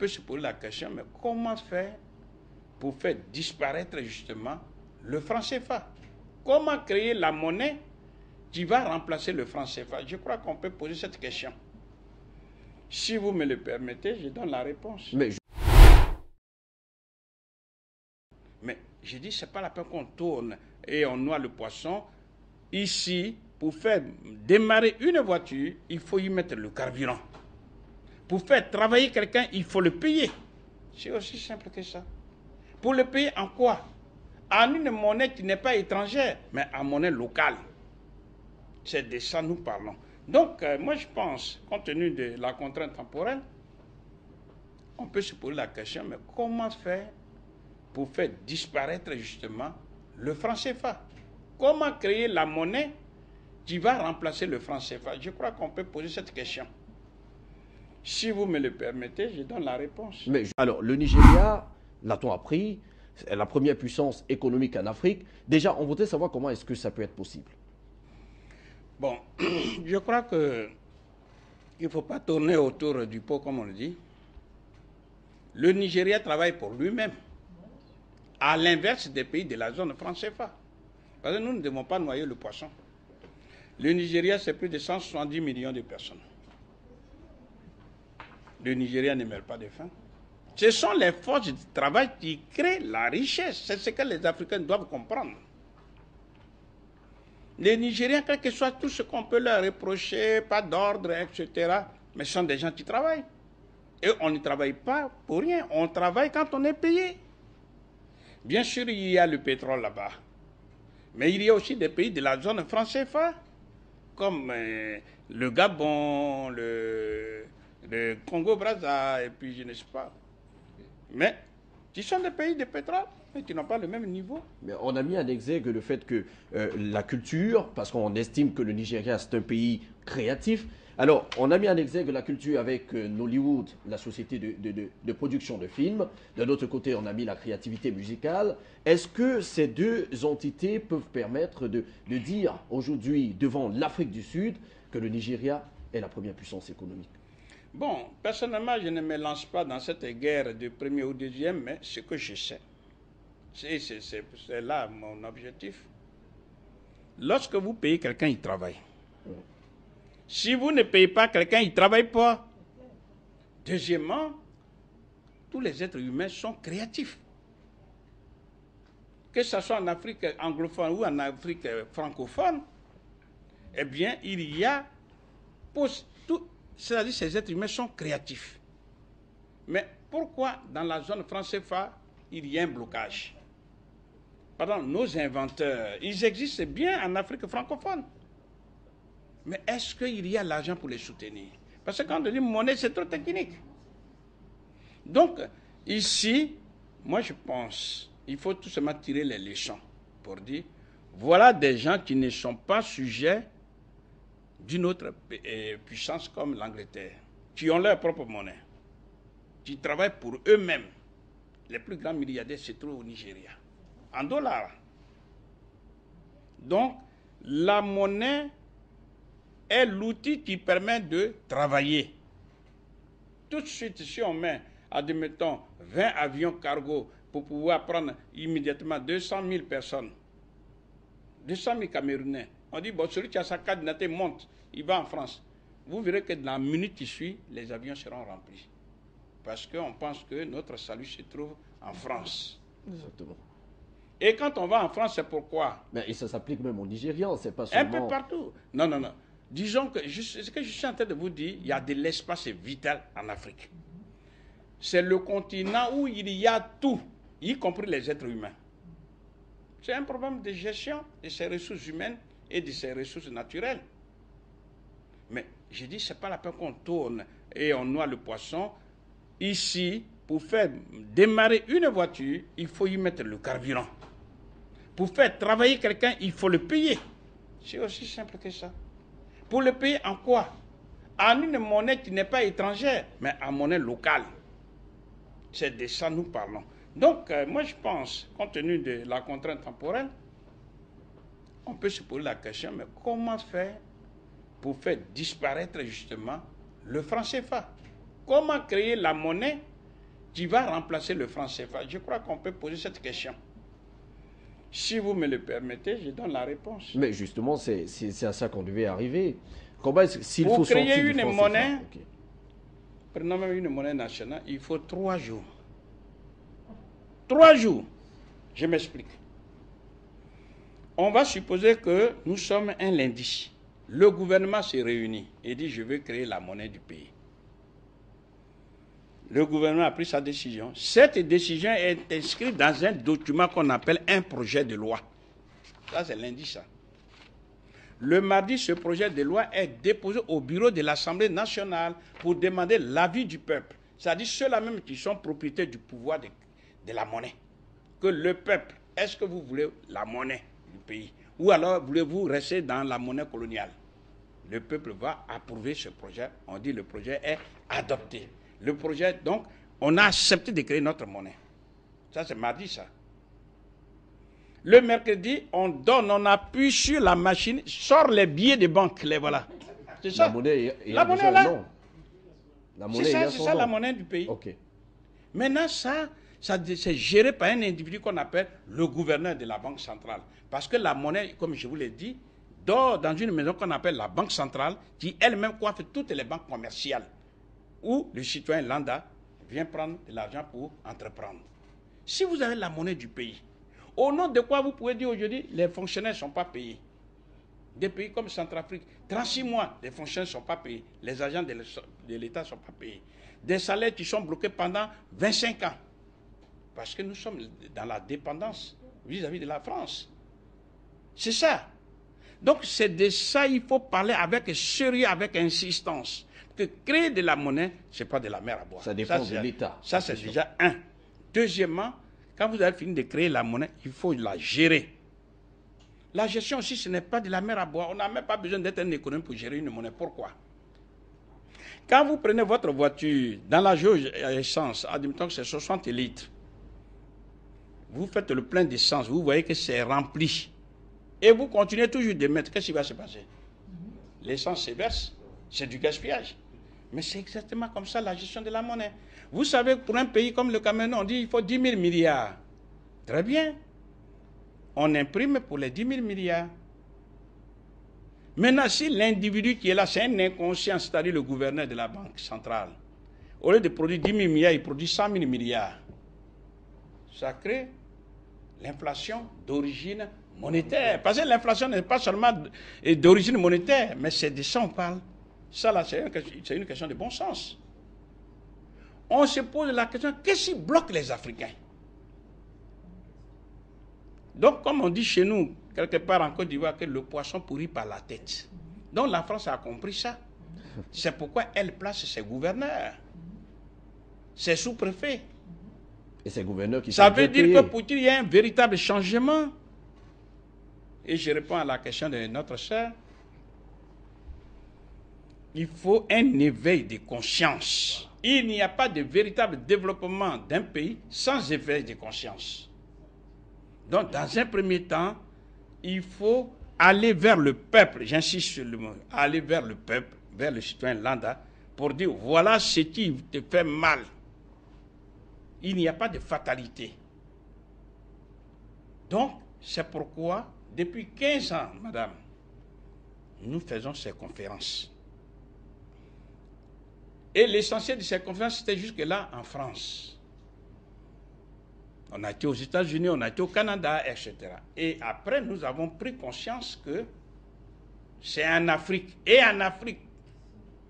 peut se poser la question, mais comment faire pour faire disparaître justement le franc CFA? Comment créer la monnaie qui va remplacer le franc CFA? Je crois qu'on peut poser cette question. Si vous me le permettez, je donne la réponse. Mais je dis, ce n'est pas la peine qu'on tourne et on noie le poisson. Ici, pour faire démarrer une voiture, il faut y mettre le carburant. Pour faire travailler quelqu'un, il faut le payer. C'est aussi simple que ça. Pour le payer en quoi? En une monnaie qui n'est pas étrangère, mais en monnaie locale. C'est de ça que nous parlons. Donc, moi je pense, compte tenu de la contrainte temporelle, on peut se poser la question, mais comment faire pour faire disparaître justement le franc CFA? Comment créer la monnaie qui va remplacer le franc CFA? Je crois qu'on peut poser cette question. Si vous me le permettez, je donne la réponse. Mais alors, le Nigeria, l'a-t-on appris, est la première puissance économique en Afrique. Déjà, on voudrait savoir comment est-ce que ça peut être possible. Bon, je crois qu'il ne faut pas tourner autour du pot, comme on le dit. Le Nigeria travaille pour lui-même, à l'inverse des pays de la zone franc CFA. Parce que nous ne devons pas noyer le poisson. Le Nigeria, c'est plus de 170 millions de personnes. Le Nigeria ne meurt pas de faim. Ce sont les forces de travail qui créent la richesse. C'est ce que les Africains doivent comprendre. Les Nigériens, quel que soit tout ce qu'on peut leur reprocher, pas d'ordre, etc., mais ce sont des gens qui travaillent. Et on ne travaille pas pour rien. On travaille quand on est payé. Bien sûr, il y a le pétrole là-bas. Mais il y a aussi des pays de la zone franc CFA, comme le Gabon, le Congo-Brazza, et puis je ne sais pas. Mais qui sont des pays de pétrole, mais qui n'ont pas le même niveau. Mais on a mis en exergue le fait que la culture, parce qu'on estime que le Nigeria c'est un pays créatif, alors on a mis en exergue la culture avec Nollywood, la société de production de films. De l'autre côté, on a mis la créativité musicale. Est-ce que ces deux entités peuvent permettre de dire aujourd'hui devant l'Afrique du Sud que le Nigeria est la première puissance économique? Bon, personnellement, je ne me lance pas dans cette guerre de premier ou deuxième, mais ce que je sais, c'est là mon objectif. Lorsque vous payez quelqu'un, il travaille. Si vous ne payez pas quelqu'un, il ne travaille pas. Deuxièmement, tous les êtres humains sont créatifs. Que ce soit en Afrique anglophone ou en Afrique francophone, eh bien, il y a c'est-à-dire ces êtres humains sont créatifs. Mais pourquoi dans la zone franc CFA, il y a un blocage? Pardon, nos inventeurs, ils existent bien en Afrique francophone. Mais est-ce qu'il y a l'argent pour les soutenir? Parce que quand on dit monnaie, c'est trop technique. Donc, ici, moi je pense, il faut tout simplement tirer les leçons pour dire, voilà des gens qui ne sont pas sujets d'une autre puissance comme l'Angleterre, qui ont leur propre monnaie, qui travaillent pour eux-mêmes. Les plus grands milliardaires se trouvent au Nigeria, en dollars. Donc, la monnaie est l'outil qui permet de travailler. Tout de suite, si on met, admettons, 20 avions cargo pour pouvoir prendre immédiatement 200 000 personnes, 200 000 Camerounais, on dit, bon, celui qui a sa carte d'identité monte, il va en France. Vous verrez que dans la minute qui suit, les avions seront remplis. Parce qu'on pense que notre salut se trouve en France. Exactement. Et quand on va en France, c'est pourquoi? Mais et ça s'applique même aux Nigérians, c'est pas seulement... Un peu partout. Non, non, non. Disons que, ce que je suis en train de vous dire, il y a de l'espace vital en Afrique. C'est le continent où il y a tout, y compris les êtres humains. C'est un problème de gestion de ces ressources humaines et de ces ressources naturelles. Mais je dis, ce n'est pas la peine qu'on tourne et on noie le poisson. Ici, pour faire démarrer une voiture, il faut y mettre le carburant. Pour faire travailler quelqu'un, il faut le payer. C'est aussi simple que ça. Pour le payer en quoi? En une monnaie qui n'est pas étrangère, mais en monnaie locale. C'est de ça que nous parlons. Donc, moi je pense, compte tenu de la contrainte temporelle, on peut se poser la question, mais comment faire pour faire disparaître justement le franc CFA? Comment créer la monnaie qui va remplacer le franc CFA? Je crois qu'on peut poser cette question. Si vous me le permettez, je donne la réponse. Mais justement, c'est à ça qu'on devait arriver. S'il Vous faut créez sortir du une franc monnaie, CFA, ok. prenons même une monnaie nationale, il faut 3 jours. 3 jours. Je m'explique. On va supposer que nous sommes un lundi. Le gouvernement se réunit et dit je veux créer la monnaie du pays. Le gouvernement a pris sa décision. Cette décision est inscrite dans un document qu'on appelle un projet de loi. Ça, c'est lundi, ça. Le mardi, ce projet de loi est déposé au bureau de l'Assemblée nationale pour demander l'avis du peuple. C'est-à-dire ceux-là même qui sont propriétaires du pouvoir de la monnaie. Que le peuple, est-ce que vous voulez la monnaie du pays? Ou alors voulez-vous rester dans la monnaie coloniale? Le peuple va approuver ce projet. On dit le projet est adopté. Le projet, donc, on a accepté de créer notre monnaie. Ça, c'est mardi, ça. Le mercredi, on appuie sur la machine, sort les billets de banque, les voilà. C'est ça. La monnaie La monnaie, là. C'est C'est ça la monnaie du pays. Ok. Maintenant, c'est géré par un individu qu'on appelle le gouverneur de la Banque centrale. Parce que la monnaie, comme je vous l'ai dit, dort dans une maison qu'on appelle la Banque centrale, qui elle-même coiffe toutes les banques commerciales, où le citoyen lambda vient prendre de l'argent pour entreprendre. Si vous avez la monnaie du pays, au nom de quoi vous pouvez dire aujourd'hui, les fonctionnaires ne sont pas payés? Des pays comme Centrafrique, 36 mois, les fonctionnaires ne sont pas payés. Les agents de l'État ne sont pas payés. Des salaires qui sont bloqués pendant 25 ans. Parce que nous sommes dans la dépendance vis-à-vis de la France. C'est ça. Donc c'est de ça qu'il faut parler avec sérieux, avec insistance. Que créer de la monnaie, ce n'est pas de la mer à boire. Ça dépend de l'État. Ça, c'est déjà un. Deuxièmement, quand vous avez fini de créer la monnaie, il faut la gérer. La gestion aussi, ce n'est pas de la mer à boire. On n'a même pas besoin d'être un économiste pour gérer une monnaie. Pourquoi? Quand vous prenez votre voiture, dans la jauge à essence, admettons que c'est 60 litres, vous faites le plein d'essence, vous voyez que c'est rempli. Et vous continuez toujours de mettre. Qu'est-ce qui va se passer? L'essence se verse, c'est du gaspillage. Mais c'est exactement comme ça la gestion de la monnaie. Vous savez, pour un pays comme le Cameroun, on dit qu'il faut 10 000 milliards. Très bien. On imprime pour les 10 000 milliards. Maintenant, si l'individu qui est là, c'est un inconscient, c'est-à-dire le gouverneur de la Banque centrale, au lieu de produire 10 000 milliards, il produit 100 000 milliards. Ça crée l'inflation d'origine monétaire. Parce que l'inflation n'est pas seulement d'origine monétaire, mais c'est de ça qu'on parle. Ça, là, c'est une question de bon sens. On se pose la question, qu'est-ce qui bloque les Africains? Donc, comme on dit chez nous, quelque part en Côte d'Ivoire, que le poisson pourrit par la tête. Donc, la France a compris ça. C'est pourquoi elle place ses gouverneurs, ses sous-préfets. Et ces gouverneurs qui Ça sont veut bien dire payés. que pour qu'il y ait un véritable changement, et je réponds à la question de notre sœur, il faut un éveil de conscience. Il n'y a pas de véritable développement d'un pays sans éveil de conscience. Donc, dans un premier temps, il faut aller vers le peuple, j'insiste sur le mot, aller vers le peuple, vers le citoyen lambda, pour dire, voilà ce qui te fait mal. Il n'y a pas de fatalité. Donc, c'est pourquoi, depuis 15 ans, madame, nous faisons ces conférences. Et l'essentiel de ces conférences, c'était jusque-là en France. On a été aux États-Unis, on a été au Canada, etc. Et après, nous avons pris conscience que c'est en Afrique, et en Afrique,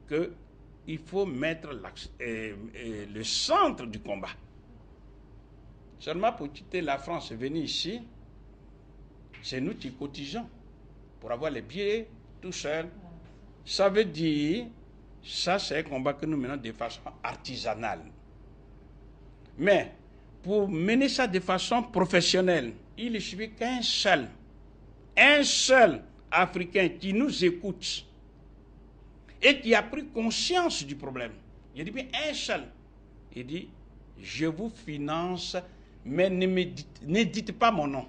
qu'il faut mettre le centre du combat. Seulement pour quitter la France et venir ici, c'est nous qui cotisons pour avoir les billets tout seul. Ça veut dire, ça c'est un combat que nous menons de façon artisanale. Mais pour mener ça de façon professionnelle, il ne suffit qu'un seul Africain qui nous écoute et qui a pris conscience du problème. Il dit bien un seul. Il dit, je vous finance, mais ne dites pas mon nom.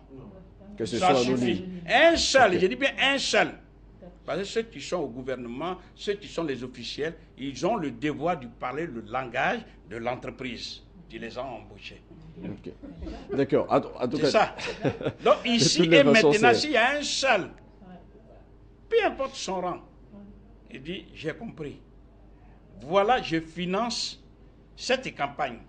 Que ce Ça soit suffit. anonyme. Un seul, Okay. je dis bien un seul. Parce que ceux qui sont au gouvernement, ceux qui sont les officiels, ils ont le devoir de parler le langage de l'entreprise. tu les as embauchés. Okay. D'accord. En tout cas, c'est ça. Donc ici et maintenant, s'il y a un seul, peu importe son rang, il dit, j'ai compris. Voilà, je finance cette campagne.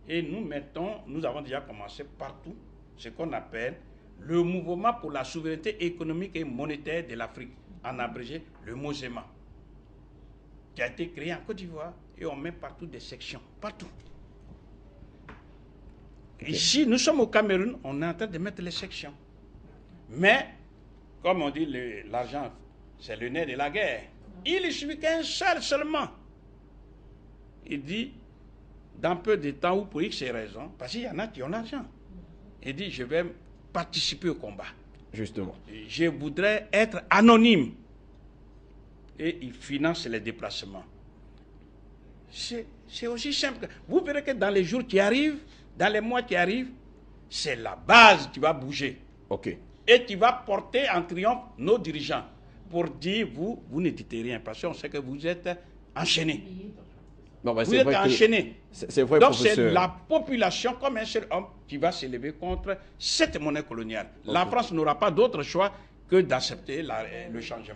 Et nous avons déjà commencé partout ce qu'on appelle le mouvement pour la souveraineté économique et monétaire de l'Afrique, en abrégé le MOSEMA, qui a été créé en Côte d'Ivoire, et on met partout des sections, partout. Ici, nous sommes au Cameroun, on est en train de mettre les sections. Mais, comme on dit, l'argent, c'est le nerf de la guerre. Il suffit qu'un seul seulement. Il dit, dans peu de temps ou pour X raisons, parce qu'il y en a qui ont l'argent, il dit, je vais participer au combat. Justement. Je voudrais être anonyme. Et il finance les déplacements. C'est aussi simple. Vous verrez que dans les jours qui arrivent, dans les mois qui arrivent, c'est la base qui va bouger. Ok. Et qui va porter en triomphe nos dirigeants pour dire, vous ne dites rien, parce qu'on sait que vous êtes enchaînés. Non, vous êtes enchaînés. C'est vrai, donc professeur. c'est la population, comme un seul homme, qui va s'élever contre cette monnaie coloniale. Okay. La France n'aura pas d'autre choix que d'accepter le changement.